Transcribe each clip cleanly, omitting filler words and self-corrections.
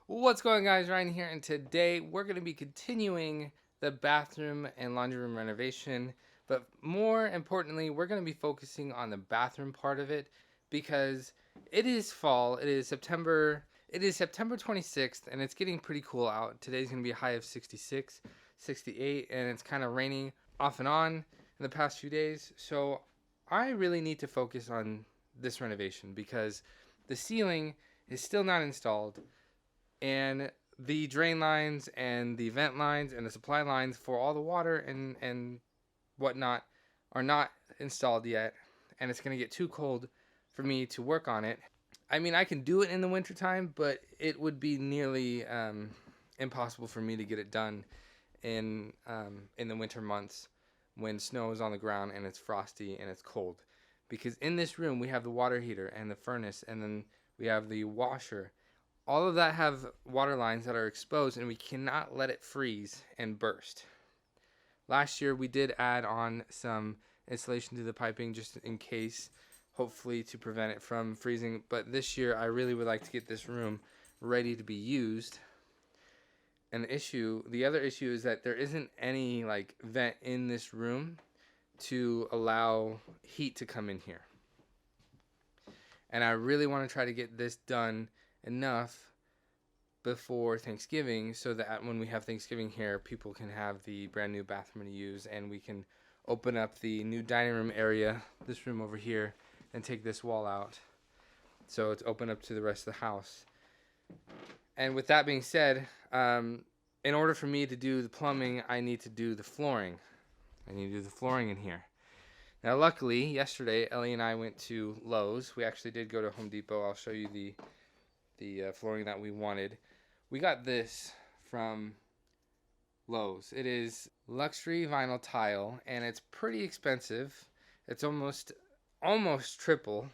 What's going on, guys? Ryan here, and today we're going to be continuing the bathroom and laundry room renovation, but more importantly, we're going to be focusing on the bathroom part of it because it is fall. It is September 26th, and it's getting pretty cool out. Today's going to be a high of 66, 68, and it's kind of raining off and on in the past few days. So I really need to focus on this renovation because the ceiling is still not installed, and the drain lines and the vent lines and the supply lines for all the water and whatnot are not installed yet, and it's going to get too cold for me to work on it. I mean, I can do it in the wintertime, but it would be nearly impossible for me to get it done in the winter months when snow is on the ground and it's frosty and it's cold. Because in this room we have the water heater and the furnace, and then we have the washer. All of that have water lines that are exposed, and we cannot let it freeze and burst. Last year we did add on some insulation to the piping just in case, hopefully to prevent it from freezing. But this year I really would like to get this room ready to be used. And the other issue is that there isn't any like vent in this room to allow heat to come in here. And I really want to try to get this done enough before Thanksgiving so that when we have Thanksgiving here, people can have the brand new bathroom to use, and we can open up the new dining room area, this room over here, and take this wall out so it's open up to the rest of the house. And with that being said, in order for me to do the plumbing, I need to do the flooring. I need to do the flooring in here. Now, luckily, yesterday, Ellie and I went to Lowe's. We actually did go to Home Depot. I'll show you the flooring that we wanted. We got this from Lowe's. It is luxury vinyl tile, and it's pretty expensive. It's almost triple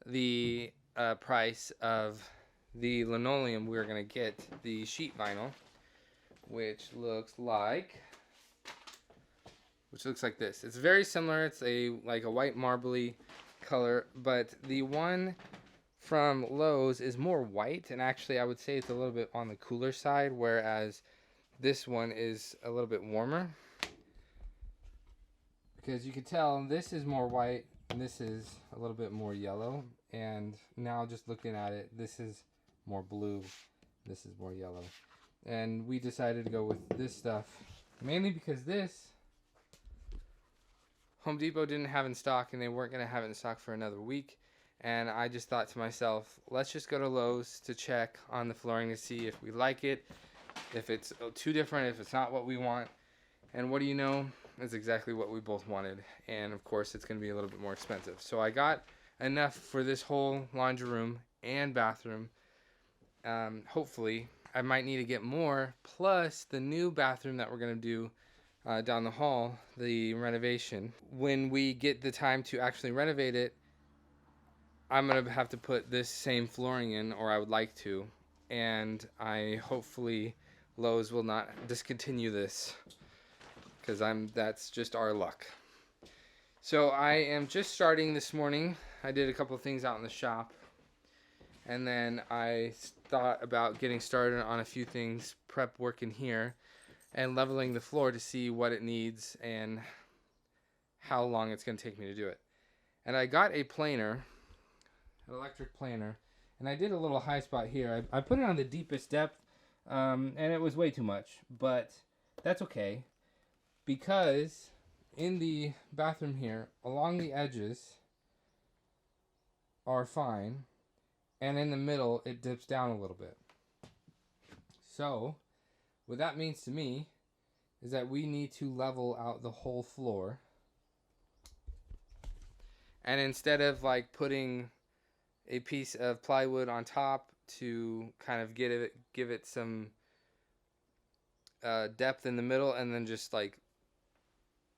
the price of the linoleum we were going to get, the sheet vinyl, which looks like this. It's very similar. It's like a white marbly color, but the one from Lowe's is more white, and actually I would say it's a little bit on the cooler side, whereas this one is a little bit warmer. Because you can tell this is more white and this is a little bit more yellow, and now just looking at it, this is more blue, this is more yellow. And we decided to go with this stuff mainly because this Home Depot didn't have in stock, and they weren't going to have it in stock for another week. And I just thought to myself, let's just go to Lowe's to check on the flooring to see if we like it, if it's too different, if it's not what we want. And what do you know? It's exactly what we both wanted. And of course, it's going to be a little bit more expensive. So I got enough for this whole laundry room and bathroom. Hopefully, I might need to get more, plus the new bathroom that we're going to do down the hall, the renovation. When we get the time to actually renovate it, I'm going to have to put this same flooring in, or I would like to, and hopefully Lowe's will not discontinue this, because that's just our luck. So I am just starting this morning. I did a couple of things out in the shop, and then I thought about getting started on a few things, prep work in here, and leveling the floor to see what it needs and how long it's going to take me to do it. And I got a planer, an electric planer, and I did a little high spot here. I put it on the deepest depth, and it was way too much, but that's okay, because in the bathroom here, along the edges are fine, and in the middle it dips down a little bit. So what that means to me is that we need to level out the whole floor, and instead of like putting a piece of plywood on top to kind of give it some depth in the middle, and then just like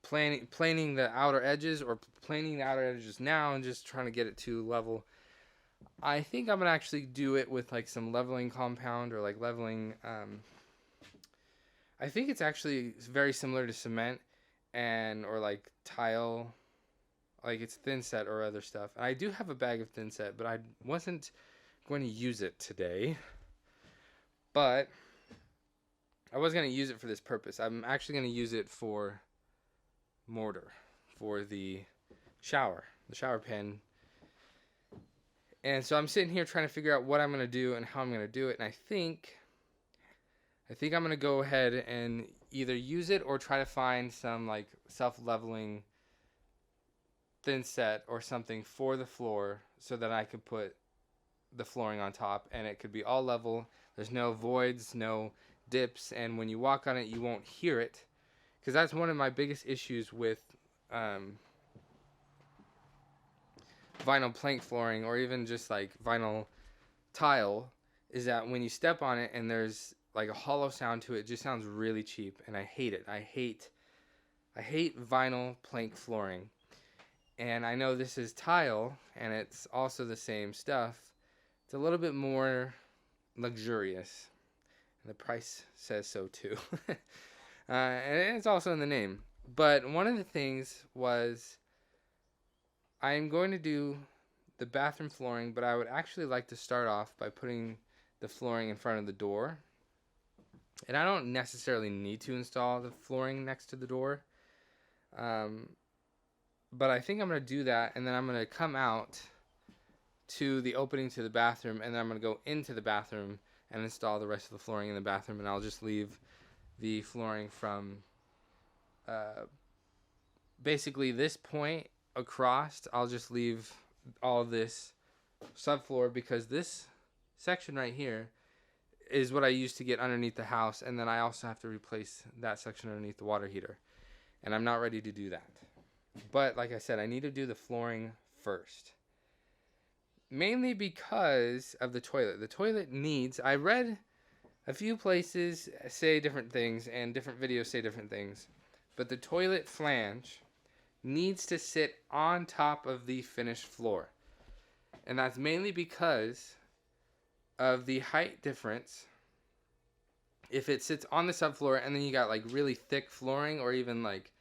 planing the outer edges, or planing the outer edges now and just trying to get it to level, I think I'm gonna actually do it with like some leveling compound, or like leveling I think it's actually very similar to cement or like tile, like it's thin set or other stuff. And I do have a bag of thin set, but I wasn't going to use it today. But I was going to use it for this purpose. I'm actually going to use it for mortar, for the shower pan. And so I'm sitting here trying to figure out what I'm going to do and how I'm going to do it. And I think I'm going to go ahead and either use it or try to find some like self-leveling thin set or something for the floor so that I could put the flooring on top and it could be all level. There's no voids, no dips, and when you walk on it you won't hear it, because that's one of my biggest issues with vinyl plank flooring or even just like vinyl tile, is that when you step on it and there's like a hollow sound to it, it just sounds really cheap, and I hate it. I hate vinyl plank flooring. And I know this is tile and it's also the same stuff. It's a little bit more luxurious, and the price says so too. And it's also in the name. But one of the things was I'm going to do the bathroom flooring, but I would actually like to start off by putting the flooring in front of the door. And I don't necessarily need to install the flooring next to the door. But I think I'm going to do that, and then I'm going to come out to the opening to the bathroom, and then I'm going to go into the bathroom and install the rest of the flooring in the bathroom, and I'll just leave the flooring from basically this point across. I'll just leave all this subfloor, because this section right here is what I use to get underneath the house, and then I also have to replace that section underneath the water heater, and I'm not ready to do that. But like I said, I need to do the flooring first. Mainly because of the toilet. The toilet needs, I read a few places say different things and different videos say different things, but the toilet flange needs to sit on top of the finished floor. And that's mainly because of the height difference. If it sits on the subfloor and then you got like really thick flooring or even like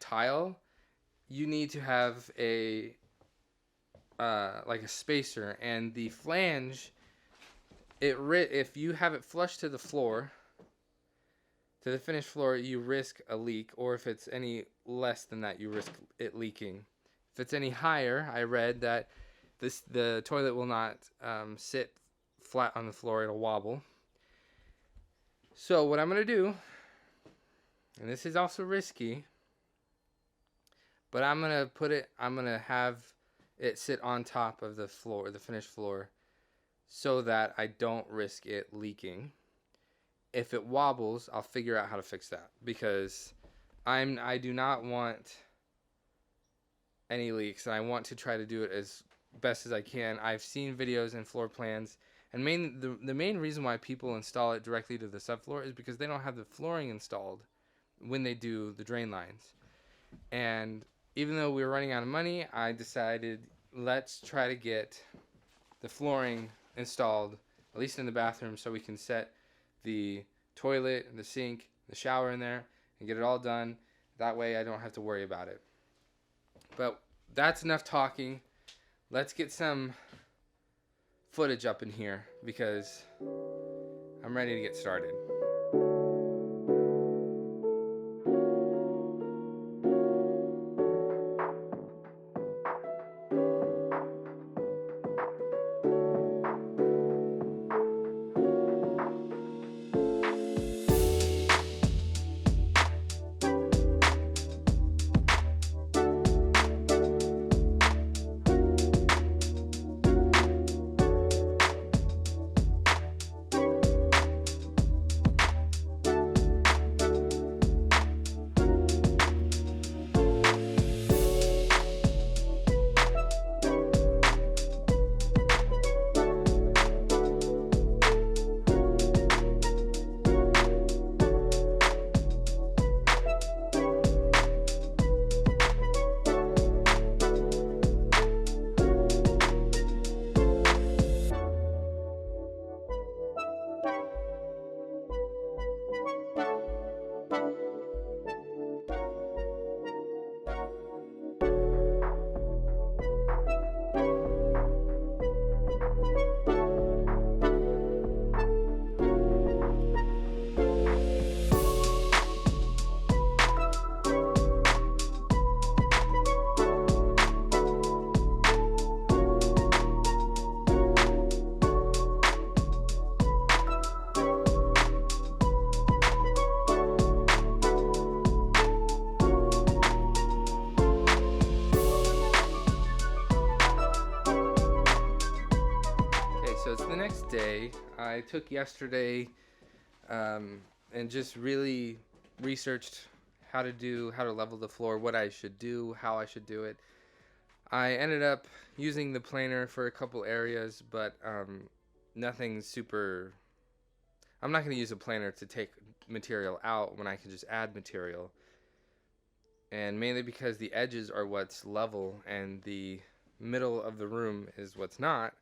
tile, you need to have a like a spacer, and the flange, if you have it flush to the floor, to the finished floor, you risk a leak, or if it's any less than that, you risk it leaking. If it's any higher, I read that the toilet will not sit flat on the floor, it'll wobble. So what I'm going to do, and this is also risky, but I'm going to have it sit on top of the floor, the finished floor, so that I don't risk it leaking. If it wobbles, I'll figure out how to fix that, because I do not want any leaks, and I want to try to do it as best as I can. I've seen videos and floor plans, and the main reason why people install it directly to the subfloor is because they don't have the flooring installed when they do the drain lines. And even though we were running out of money, I decided let's try to get the flooring installed, at least in the bathroom, so we can set the toilet, the sink, the shower in there, and get it all done. That way I don't have to worry about it. But that's enough talking. Let's get some footage up in here, because I'm ready to get started. so it's the next day. I took yesterday and just really researched how to level the floor, what I should do, how I should do it. I ended up using the planer for a couple areas, but nothing super. I'm not going to use a planer to take material out when I can just add material. And mainly because the edges are what's level and the middle of the room is what's not.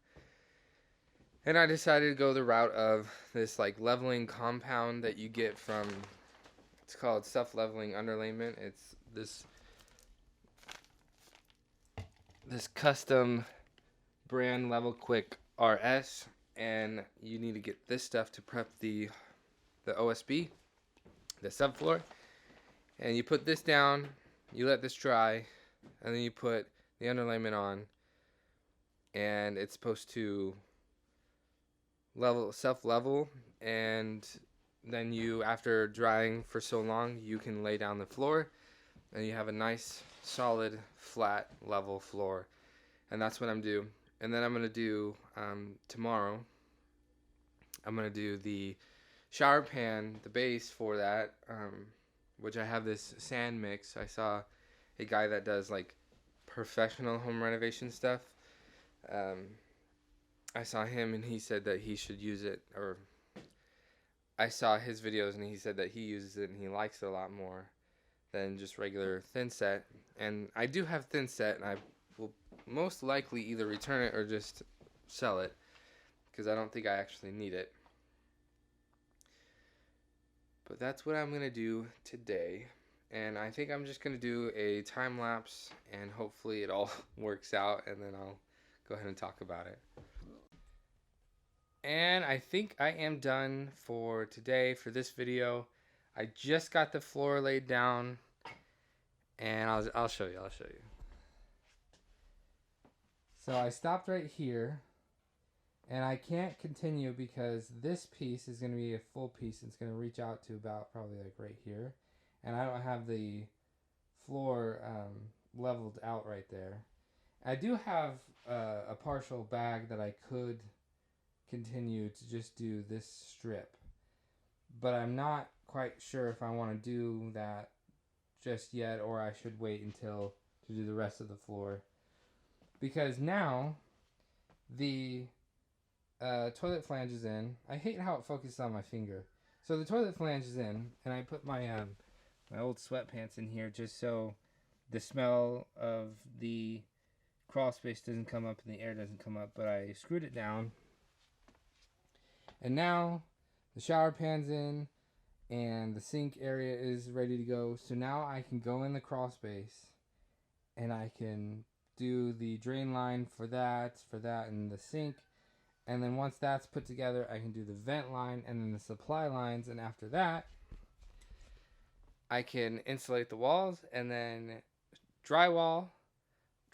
And I decided to go the route of this like leveling compound that you get from, it's called self-leveling underlayment. It's this custom brand Level Quick RS, and you need to get this stuff to prep the OSB, the subfloor. And you put this down, you let this dry, and then you put the underlayment on, and it's supposed to self-level, and then you, after drying for so long, you can lay down the floor, and you have a nice, solid, flat, level floor. And that's what I'm doing. And then I'm going to do, tomorrow, I'm going to do the shower pan, the base for that, which I have this sand mix. I saw a guy that does like professional home renovation stuff. I saw him and he said that he should use it, or I saw his videos and he said that he uses it and he likes it a lot more than just regular thin set. And I do have thin set, and I will most likely either return it or just sell it because I don't think I actually need it. But that's what I'm going to do today. And I think I'm just going to do a time lapse, and hopefully it all works out, and then I'll go ahead and talk about it. And I think I am done for today for this video. I just got the floor laid down, and I'll show you. So I stopped right here, and I can't continue because this piece is going to be a full piece. It's going to reach out to about probably like right here, and I don't have the floor leveled out right there. I do have a partial bag that I could continue to just do this strip, but I'm not quite sure if I want to do that just yet, or I should wait until to do the rest of the floor, because now the toilet flange is in. I hate how it focuses on my finger. So the toilet flange is in, and I put my my old sweatpants in here just so the smell of the crawl space doesn't come up and the air doesn't come up, but I screwed it down. And now the shower pan's in and the sink area is ready to go. So now I can go in the crawl space and I can do the drain line for that and the sink. And then once that's put together, I can do the vent line and then the supply lines. And after that, I can insulate the walls and then drywall.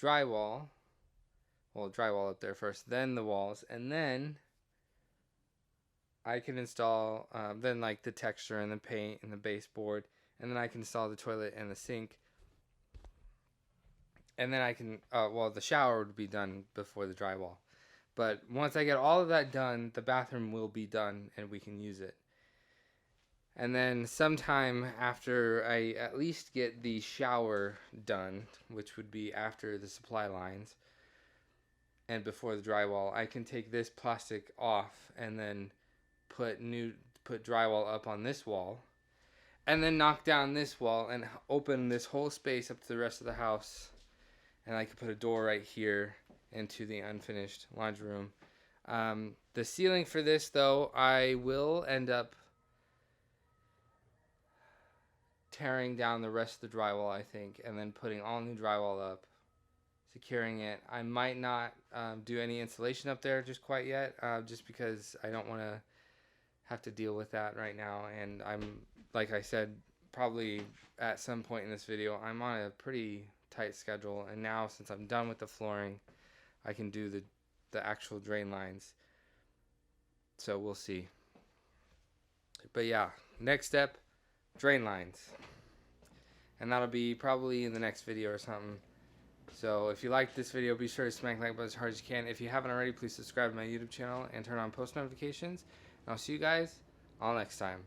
Well, drywall up there first, then the walls, and then I can install then like the texture and the paint and the baseboard, and then I can install the toilet and the sink, and then I can the shower would be done before the drywall. But once I get all of that done, the bathroom will be done and we can use it. And then sometime after I at least get the shower done, which would be after the supply lines and before the drywall, I can take this plastic off and then put drywall up on this wall, and then knock down this wall and open this whole space up to the rest of the house. And I could put a door right here into the unfinished laundry room. The ceiling for this, though, I will end up tearing down the rest of the drywall, I think, and then putting all new drywall up, securing it. I might not do any insulation up there just quite yet, just because I don't want to have to deal with that right now. And I'm, like I said, probably at some point in this video, I'm on a pretty tight schedule, and now since I'm done with the flooring, I can do the actual drain lines. So we'll see. But yeah, next step, drain lines, and that'll be probably in the next video or something. So if you like this video, be sure to smack the like button as hard as you can. If you haven't already, please subscribe to my YouTube channel and turn on post notifications. And I'll see you guys all next time.